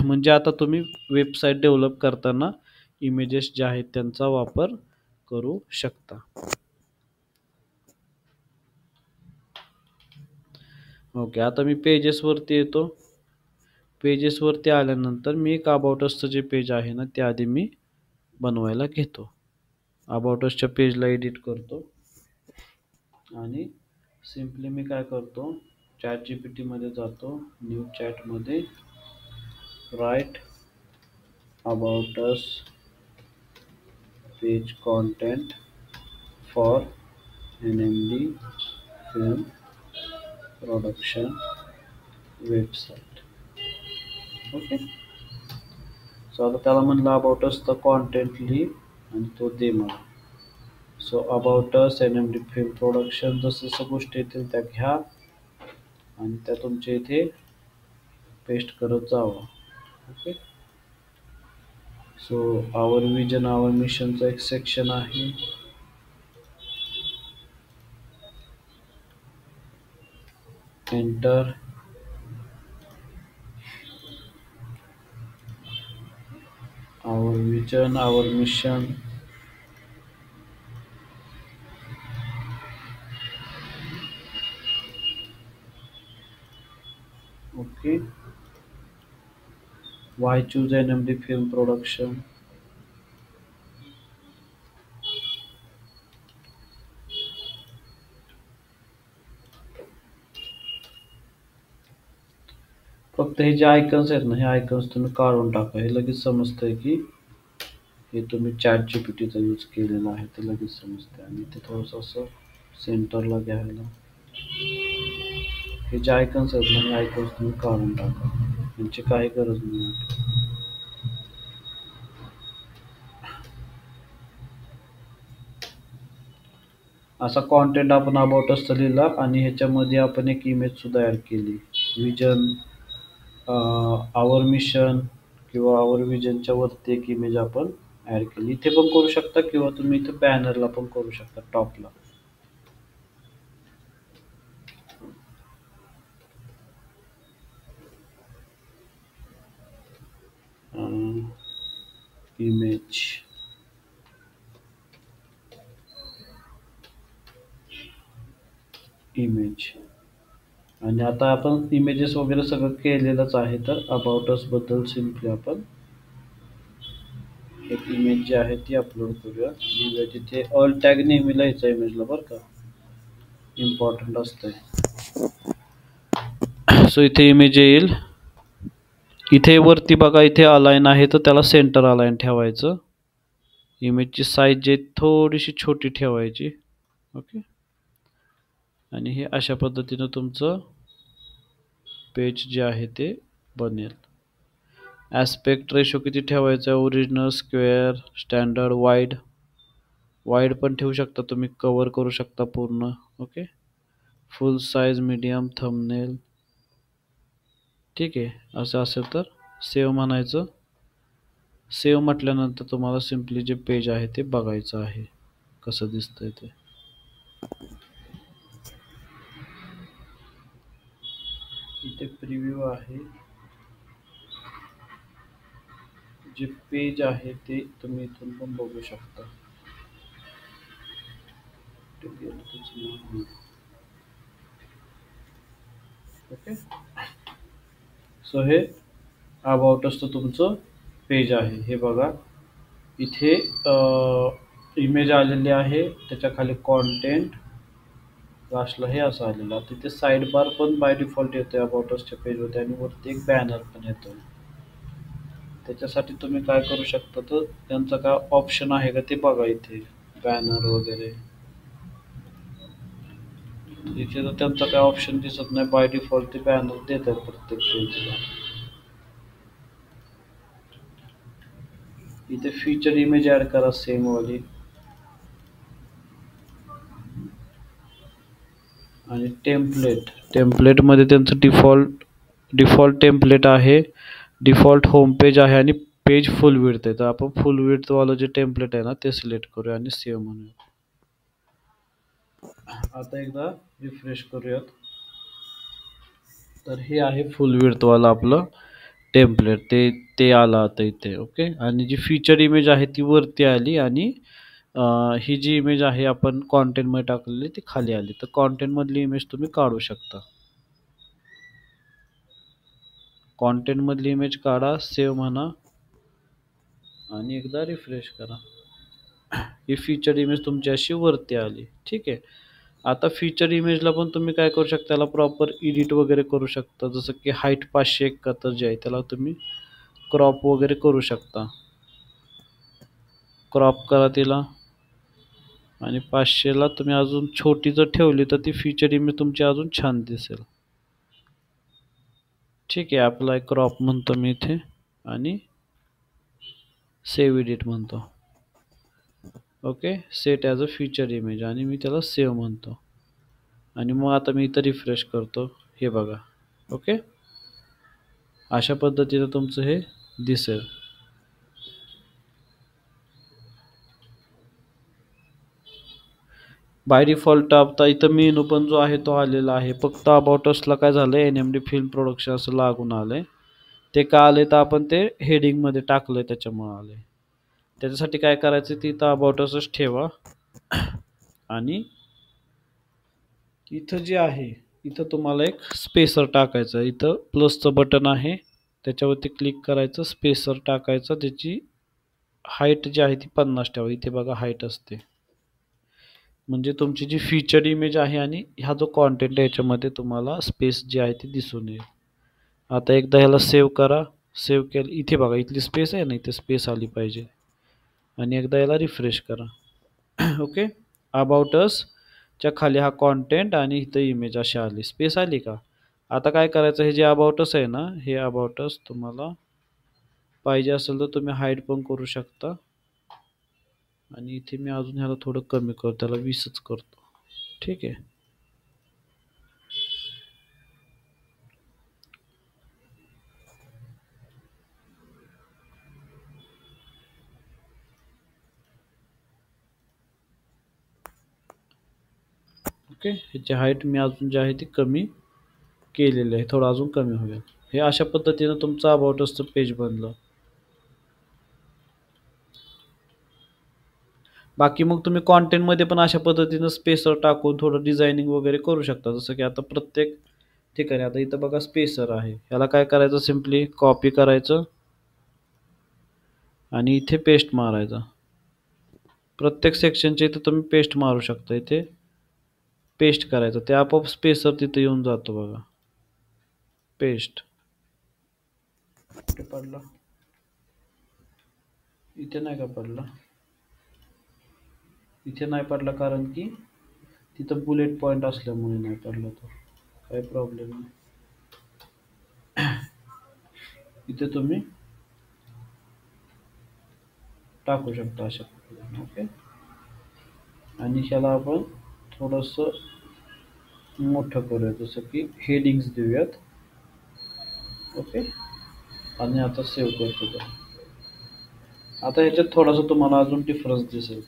म्हणजे आता तुम्ही वेबसाईट डेव्हलप करताना इमेजेस ज्या आहेत त्यांचा वापर करू शकता. ओके. आता मी पेजेसवरती येतो. पेजेसवरती आल्यानंतर मी एक अबाउट असचं जे पेज आहे ना ते आधी मी बनवायला घेतो. अबाउट असच्या पेजला एडिट करतो आणि सिम्पली मी काय करतो ChatGPT मध्ये जातो. न्यू चॅटमध्ये write about us page content for NMD film production website. Okay. So आता त्याला म्हणलं अबाउट असचा कॉन्टेंट लिह आणि तो दे मला. So about us NMD film production जसं गोष्टी येतील त्या घ्या आणि त्या तुमच्या इथे पेस्ट करत जावा. Okay. So our vision our मिशनचं एक सेक्शन आहे. Enter. Our vision our mission. Okay. Why choose NMD film production. फक्त हे जे आयकन्स आहेत ना हे आयकन्स तुम्ही काढून टाका. हे लगेच समजतंय की हे तुम्ही ChatGPTचा यूज केलेला आहे ते लगेच समजतंय. आणि ते थोडंसं असं सेंटरला घ्यायला. हे जे आयकन्स आहेत ना हे आयकन्स तुम्ही काढून टाका. यांची काही गरज नाही. असा कॉन्टेंट आपण अबाउट असं लिहिला आणि ह्याच्यामध्ये आपण एक इमेज सुद्धा ॲड केली. विजन आवर मिशन किंवा आवर विजनच्या वरती एक इमेज आपण ॲड केली. इथे पण करू शकता किंवा तुम्ही इथे बॅनरला पण करू शकता टॉपला. इमेज इमेज आणि आता आपण इमेजेस वगैरे सगळं केलेलंच आहे, तर अबाउट अस बद्दल सिम्पली आपण एक इमेज जी आहे ती अपलोड करूया. लिहूया तिथे ऑल टॅग नेहमी लिहायचा इमेजला बरं का, इम्पॉर्टंट असतंय. सो इथे इमेज येईल. इथे वरती बघा, इथे अलाइन आहे तर त्याला सेंटर अलाइन ठेवायचं. इमेजची साईज जे थोडीशी छोटी ठेवायची. ओके, आणि हे अशा पद्धतीनं तुमचं पेज जे आहे ते बनेल. ॲस्पेक्ट रेशो किती ठेवायचा आहे? Original, square, standard, wide. Wide पण ठेवू शकता तुम्ही, कवर करू शकता पूर्ण. ओके, फुल साईज, मीडियम, थंबनेल. ठीक आहे, असं असेल तर सेव्ह म्हणायचं. सेव्ह म्हटल्यानंतर तुम्हाला सिम्पली जे पेज आहे ते बघायचं आहे कसं दिसतंय ते. इथे प्रिव्ह्यू आहे. जे पेज आहे ते तुम्ही इथून पण बघू शकता. ओके, सो हे अबाउट असतं तुमचं पेज आहे. हे बघा, इथे इमेज आलेली आहे, त्याच्या खाली कॉन्टेंट, लास्टला हे असं आलेलं आहे. तिथे साईड बार पण बाय डिफॉल्ट येतो अबाउट असच्या पेजवरती, आणि वरती एक बॅनर पण येतो. त्याच्यासाठी तुम्ही काय करू शकता, तर त्यांचा काय ऑप्शन आहे का ते बघा. इथे बॅनर वगैरे, इथे तर त्यांचा काय ऑप्शन दिसत नाही. बाय डिफॉल्ट ते बॅनर देतात प्रत्येक पेजला. इथे फीचर इमेज ऍड करा सेम वाली, आणि टेम्पलेट मध्ये त्यांचं डिफॉल्ट टेम्पलेट आहे, डिफॉल्ट होम पेज आहे, आणि पेज फुल विड्थ आहे. तर आपण फुल विड्थ वालं जे टेम्पलेट आहे ना ते सिलेक्ट करूया आणि सेव्ह म्हणूया. आता एकदा रिफ्रेश करूयात. तर हे आहे फुल विड्थ वाला आपलं टेम्पलेट, ते आलं आता इथे. ओके, आणि जी फीचर इमेज आहे ती वरती आली, आणि ही जी इमेज आहे आपण कॉन्टेंटमध्ये टाकलेली ती खाली आली. तर कॉन्टेंटमधली इमेज तुम्ही काढू शकता. कॉन्टेंटमधली इमेज काढा, सेव्ह म्हणा, आणि एकदा रिफ्रेश करा. ही फीचर इमेज तुमची अशी वरती आली. ठीक आहे, आता फीचर इमेजला पण तुम्ही काय करू शकता, त्याला प्रॉपर एडिट वगैरे करू शकता. जसं की हाईट 571 जी आहे त्याला तुम्ही क्रॉप वगैरे करू शकता. क्रॉप करा तिला, आणि 500ला तुम्ही अजून छोटी जर ठेवली तर ती फीचर इमेज तुमची अजून छान दिसेल. ठीक आहे, अप्लाय क्रॉप म्हणतो मी इथे, आणि सेव्ह एडिट म्हणतो. Okay, set as a feature image, आणि मी त्याला सेव्ह म्हणतो. आणि मग आता मी इथं रिफ्रेश करतो. हे बघा. ओके, अशा पद्धतीनं तुमचं हे दिसेल. बाय डिफॉल्ट आता इथं मेनू पण जो आहे तो आलेला आहे. फक्त अबाउट असला काय झालंय, NMD फिल्म प्रोडक्शन असं लागून आलंय. ते का आलंय, तर आपण ते हेडिंगमध्ये टाकलंय त्याच्यामुळे आलंय. त्याच्यासाठी काय करायचं, तिथं अबाउट असच ठेवा, आणि इथं जे आहे इथं तुम्हाला एक स्पेसर टाकायचं. इथं प्लसचं बटन आहे, त्याच्यावरती क्लिक करायचं, स्पेसर टाकायचं, त्याची हाईट जी आहे ती 50 ठेवा. इथे बघा हाईट असते, म्हणजे तुमची जी फीचर इमेज आहे आणि ह्या जो कॉन्टेंट आहे याच्यामध्ये तुम्हाला स्पेस जी आहे ती दिसून येईल. आता एकदा ह्याला सेव्ह करा. सेव्ह केलं, इथे बघा इथली स्पेस आहे ना, इथे स्पेस आली पाहिजे, आणि एकदा याला रिफ्रेश करा. ओके, अबाउट अस च्या खाली हा कॉन्टेंट, आणि इथं इमेज अशी आली, स्पेस आली का. आता काय करायचं, हे जे अबाउटस आहे ना, हे अबाउटस तुम्हाला पाहिजे असेल तर तुम्ही हाईड पण करू शकता. आणि इथे मी अजून ह्याला थोडं कमी करतो, त्याला 20च करतो. ठीक आहे, ओके. ह्याची हाईट मी अजून जी आहे ती कमी केलेली आहे, थोडं अजून कमी होईल. हे अशा पद्धतीनं तुमचं अबाउटसचं पेज बनलं. बाकी मग तुम्ही कॉन्टेंटमध्ये पण अशा पद्धतीनं स्पेसर टाकून थोडं डिझायनिंग वगैरे करू शकता. जसं की आता प्रत्येक ठिकाणी आता इथं बघा स्पेसर आहे, ह्याला काय करायचं, सिम्पली कॉपी करायचं आणि इथे पेस्ट मारायचा. प्रत्येक सेक्शनच्या इथं तुम्ही पेस्ट मारू शकता. इथे पेस्ट करायचं, ते आपोआप स्पेसर तिथे येऊन जातो बघा. पेस्ट कुठे पडला, इथे नाही का पडला, इथे नाही पडला कारण की तिथं बुलेट पॉइंट असल्यामुळे नाही पडला. तो काही प्रॉब्लेम नाही. इथे तुम्ही टाकू शकता अशा पद्धतीने. ओके, आणि ह्याला आपण थोडंसं मोठं करूया, जसं की हेडिंग्स देऊयात. ओके, आणि आता सेव्ह करतो तो. आता ह्याच्यात थोडासा तुम्हाला अजून डिफरन्स दिसेल.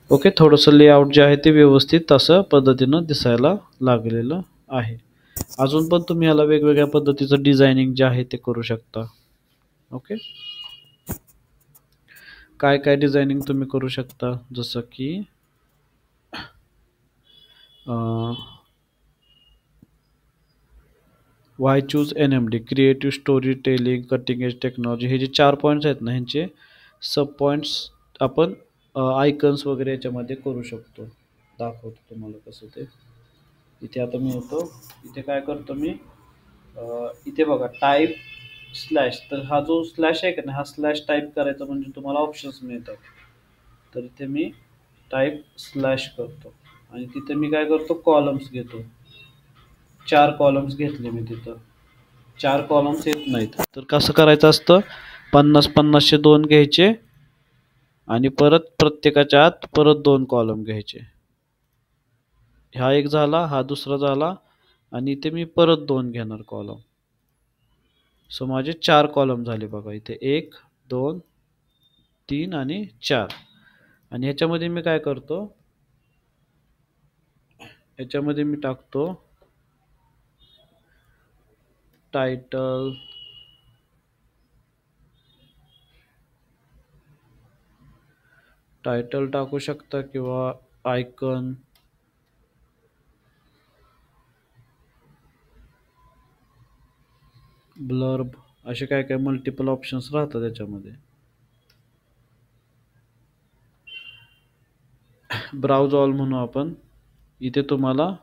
ओके, थोडंसं लेआउट जे आहे ते व्यवस्थित असं पद्धतीनं दिसायला लागलेलं आहे. अजून पण तुम्ही ह्याला वेगवेगळ्या पद्धतीचं डिझायनिंग जे आहे ते करू शकता. ओके, काय काय डिझायनिंग तुम्ही करू शकता, जसं की Y choose NMD, creative story telling, cutting edge technology, हे जे 4 पॉईंट्स आहेत ना, ह्यांचे सब पॉईंट्स आपण आयकन्स वगैरे याच्यामध्ये करू शकतो. दाखवतो तुम्हाला कसं ते. इथे आता मी येतो, इथे काय करतो मी, इथे बघा टाईप स्लॅश, तर हा जो स्लॅश आहे का नाही, हा स्लॅश टाईप करायचा म्हणजे तुम्हाला ऑप्शन्स मिळतात. तर इथे मी टाईप स्लॅश करतो आणि तिथे मी काय करतो, कॉलम्स घेतो. 4 कॉलम्स घेतले मी तिथं. 4 कॉलम्स येत नाहीत, तर कसं करायचं असतं, 50-50चे 2 घ्यायचे आणि परत प्रत्येकाच्या आत परत 2 कॉलम घ्यायचे. हा एक झाला, हा दुसरा झाला, आणि इथे मी परत 2 घेणार कॉलम. सो माझे 4 कॉलम झाले बघा. इथे 1, 2, 3 आणि 4. आणि ह्याच्यामध्ये मी काय करतो, ह्याच्यामध्ये मी टाकतो टायटल, टायटल टाकू शकता किंवा आयकन, ब्लर्ब, असे काय काय मल्टिपल ऑप्शन्स राहतात त्याच्यामध्ये. ब्राउज ऑल म्हणू आपण. इथे तुम्हाला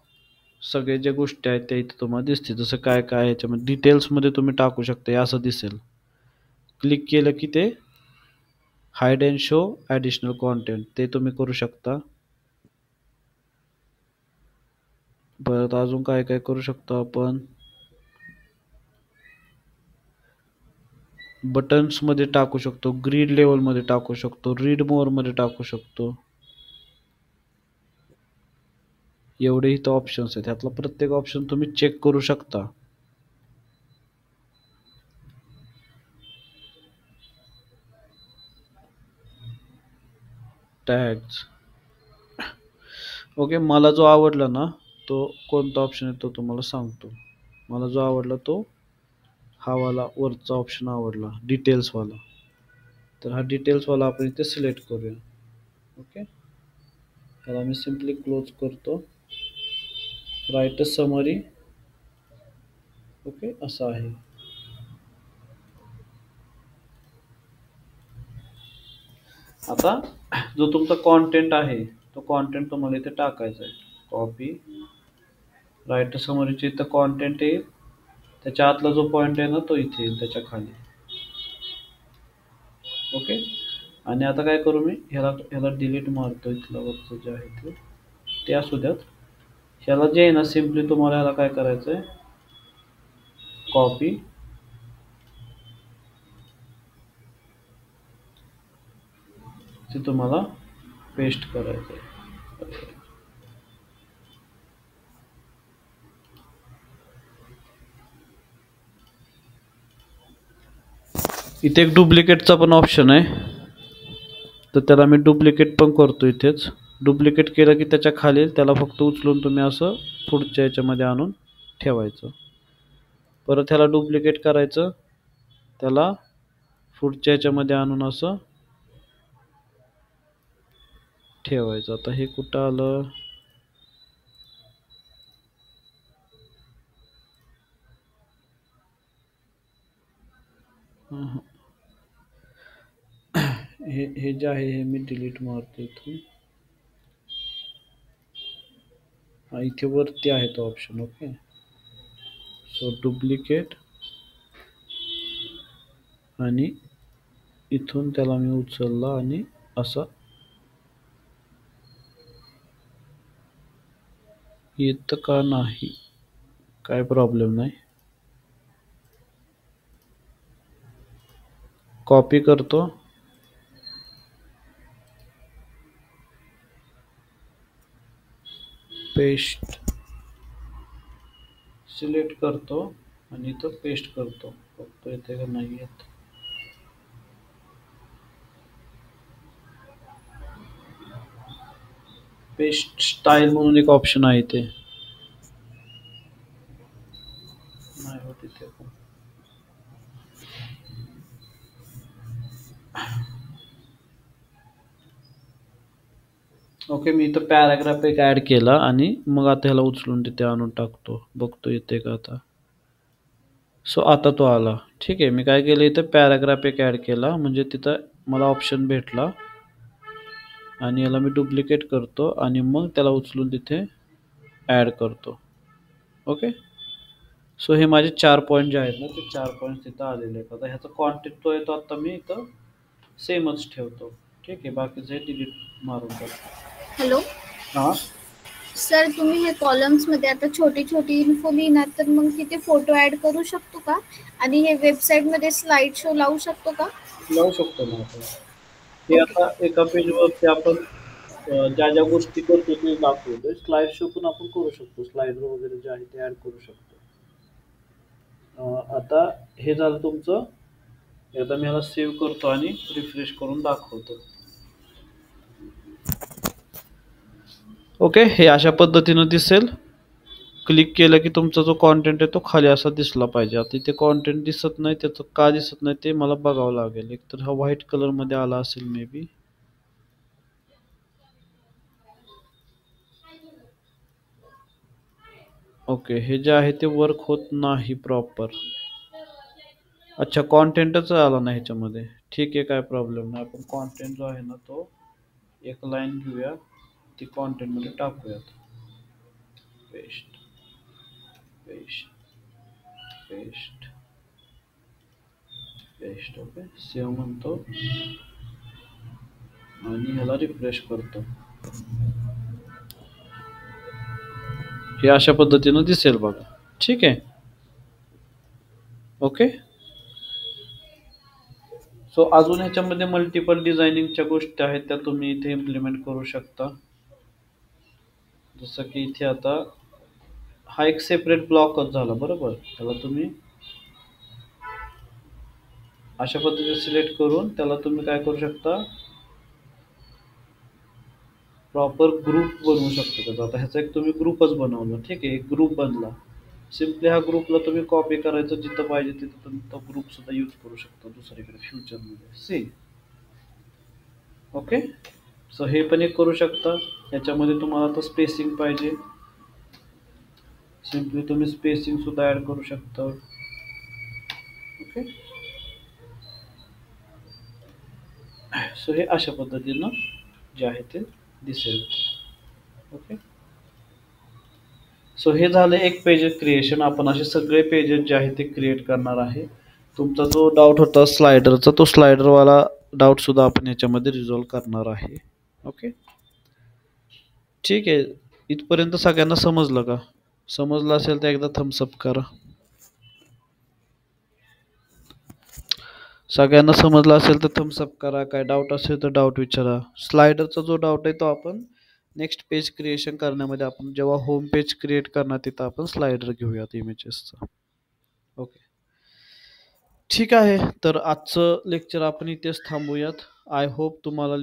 सगळे ज्या गोष्टी आहेत त्या इथे तुम्हाला दिसतील. जसं काय काय ह्याच्यामध्ये डिटेल्समध्ये तुम्ही टाकू शकता, हे असं दिसेल. क्लिक केलं की ते hide and show additional content, ते तुम्ही करू शकता. परत अजून काय काय करू शकतो आपण, बटन्समध्ये टाकू शकतो, ग्रीड लेवलमध्ये टाकू शकतो, रीड मोअरमध्ये टाकू शकतो. एवढे इथं ऑप्शन्स आहेत, ह्यातला प्रत्येक ऑप्शन तुम्ही चेक करू शकता. टॅग्स. ओके, मला जो आवडला ना, तो कोणता ऑप्शन आहे तो तुम्हाला सांगतो. मला जो आवडला तो हा वाला वरचा ऑप्शन आवडला, डिटेल्सवाला. तर हा डिटेल्सवाला आपण इथे सिलेक्ट करूया. ओके, त्याला मी सिम्पली क्लोज करतो. Right a summary. ओके, असं आहे. आता जो तुमचा कॉन्टेंट आहे तो कॉन्टेंट तुम्हाला इथे टाकायचा आहे. कॉपी, राईट समरीचे इथं कॉन्टेंट येईल, त्याच्या आतला जो पॉईंट आहे ना तो इथे येईल त्याच्या खाली. ओके, आणि आता काय करू मी, ह्याला डिलीट मारतो. इथलं वरचं जे आहे ते असू द्यात. ह्याला जे आहे ना, सिम्पली तुम्हाला ह्याला काय करायचं आहे, कॉपी, ते तुम्हाला पेस्ट करायचं आहे. इथे एक डुप्लिकेटचा पण ऑप्शन आहे, तर त्याला मी डुप्लिकेट पण करतो. इथेच डुप्लिकेट केलं की त्याच्या खाली त्याला फक्त उचलून तुम्ही असं पुढच्या याच्यामध्ये आणून ठेवायचं. परत ह्याला डुप्लिकेट करायचं, त्याला पुढच्या याच्यामध्ये आणून असं ठेवायचं. आता हे कुठं आलं? हं. हे जे आहे हे मी डिलीट मारतो इथून. हा, इथे वरती आहे तो ऑप्शन. ओके, सो डुप्लिकेट आणि इथून त्याला मी उचलला आणि असा येतं का नाही, काय प्रॉब्लेम नाही. कॉपी करतो, पेस्ट, सिलेक्ट करतो आणि इथं पेस्ट करतो. फक्त येते का नाही येत. पेस्ट स्टाईल म्हणून एक ऑप्शन आहे, ते नाही होत इथे पण. ओके, मी इथं पॅराग्राफ एक ऍड केला आणि मग आता ह्याला उचलून तिथे आणून टाकतो, बघतो येते का आता. सो आता तो आला. ठीक आहे, मी काय केलं इथं पॅराग्राफ एक ऍड केला, म्हणजे तिथं मला ऑप्शन भेटला आणि याला मी डुप्लिकेट करतो आणि मग त्याला उचलून तिथे ऍड करतो. ओके, सो हे माझे 4 पॉईंट जे आहेत ना, ते 4 पॉईंट तिथं आलेले आहेत. आता ह्याचा कॉन्टेंट तो येतो आता मी इथं सेमच ठेवतो. ठीक आहे, बाकीचे डिलीट मारून टाकतो. हॅलो हां, सर, तुम्ही हे कॉलम्स मध्ये आता छोटी छोटी इन्फो लिहिणार तर मग तिथे फोटो ऍड करू शकतो का? आणि हे वेबसाईट मध्ये स्लाइड शो लावू शकतो का? लावू शकतो ना आपण. हे आता एका पेजवरती आपण ज्या ज्या गोष्टी करतो ते दाखवतोय. स्लाइड शो पण आपण करू शकतो, स्लाइडर वगैरे जे आहे ते ऍड करू शकतो. आता हे झालं तुमचं. एकदा मी ह्याला सेव्ह करतो आणि रिफ्रेश करून दाखवतो. ओके, हे अशा पद्धतीनं दिसेल. क्लिक केलं की तुमचा जो कॉन्टेंट आहे तो खाली असा दिसला पाहिजे. आता इथे कॉन्टेंट दिसत नाही, त्याचं का दिसत नाही ते मला बघावं लागेल. एकतर हा व्हाईट कलर मध्ये आला असेल मे बी. ओके, हे जे आहे ते वर्क होत नाही प्रॉपर. अच्छा, कॉन्टेंटच आला नाही ह्याच्यामध्ये. ठीक आहे, काय प्रॉब्लेम नाही. आपण कॉन्टेंट जो आहे ना तो एक लाईन घेऊया, ती कॉन्टेंट मध्ये टाकूयात. Paste, paste, paste, paste. Okay, save म्हणतो आणि ह्याला रिफ्रेश करतो. हे अशा पद्धतीनं दिसेल बघा. ठीक आहे, ओके. सो अजून ह्याच्यामध्ये मल्टिपल डिझायनिंगच्या गोष्टी आहेत त्या तुम्ही इथे इम्प्लिमेंट करू शकता. जसं की इथे आता हा एक सेपरेट ब्लॉकच झाला, बरोबर. त्याला तुम्ही अशा पद्धतीने सिलेक्ट करून त्याला तुम्ही काय करू शकता, प्रॉपर ग्रुप बनवू शकता त्याचा. आता ह्याचा एक तुम्ही ग्रुपच बनवला. ठीक आहे, एक ग्रुप बनला. सिम्पली ह्या ग्रुपला तुम्ही कॉपी करायचं, जिथं पाहिजे तिथं तुम्ही तो ग्रुप सुद्धा यूज करू शकता दुसरीकडे फ्युचरमध्ये. C, okay. सो हे पण एक करू शकता. याच्यामध्ये तुम्हाला आता स्पेसिंग पाहिजे, सिम्पली तुम्ही स्पेसिंग सुद्धा ऍड करू शकता. ओके, सो हे अशा पद्धतीनं जे आहे ते दिसेल. ओके, सो हे झालं एक पेज क्रिएशन. आपण असे सगळे पेजेस जे आहे ते क्रिएट करणार आहे. तुमचा जो डाऊट होता स्लायडरचा, तो स्लायडरवाला डाऊट सुद्धा आपण याच्यामध्ये रिझॉल्व्ह करणार आहे. ओके, ठीक आहे. इथपर्यंत सगळ्यांना समजलं का? समजलं असेल तर एकदा थम्सअप करा. सगळ्यांना समजलं असेल तर थम्सअप करा. काय डाऊट असेल तर डाऊट विचारा. स्लायडरचा जो डाऊट आहे तो आपण नेक्स्ट पेज क्रिएशन करण्यामध्ये, आपण जेव्हा होम पेज क्रिएट करणार तिथं आपण स्लायडर घेऊयात इमेजेसचा. ओके, ठीक आहे. तर आजचं लेक्चर आपण इथेच थांबूयात. आय होप तुम्हाला